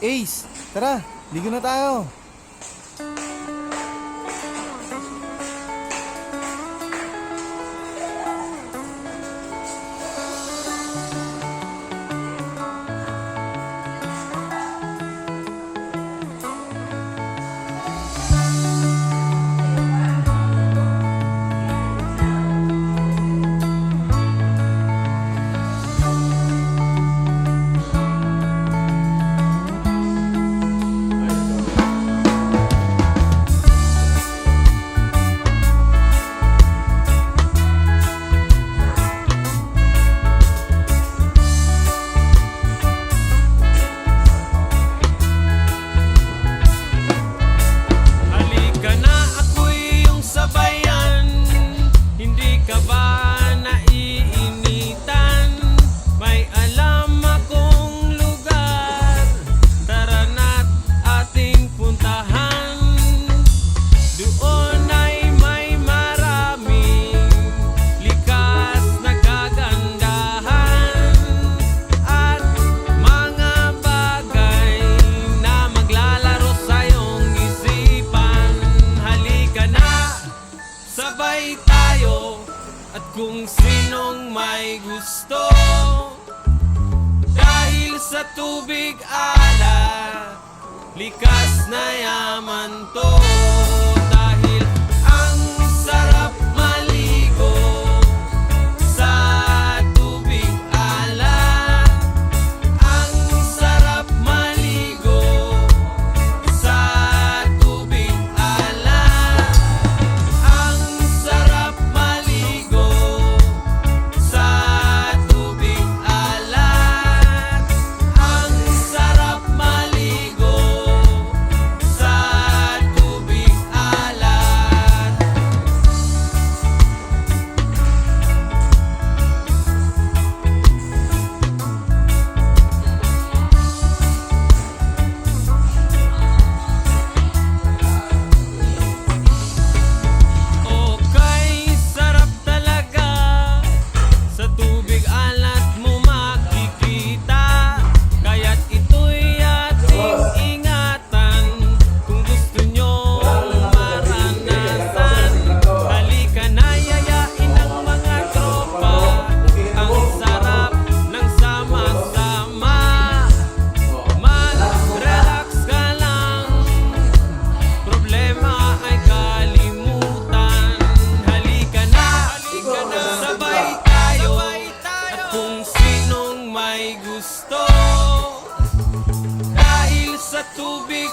Ace, tara, ligo na tayo. Sabay tayo at kung sinong may gusto, dahil sa tubig alat, likas na yaman to. Dahil ang sarap maligo sa tubig alat, ang sarap maligo sa tubig alat, ang sarap maligo sa tubig alat, ang sarap maligo sa tubig alat. Okay, sarap talaga sa tubig alat mo makikita. Kaya't ito'y ating ingatan kung gusto nyo maranasan. Halika na, yayain ang mga tropa. Ang sarap ng sama-sama. Mag-relax ka lang, problema ay kalimutan. Halika na, sabay tayo at kung sinong may gusto, dahil sa tubig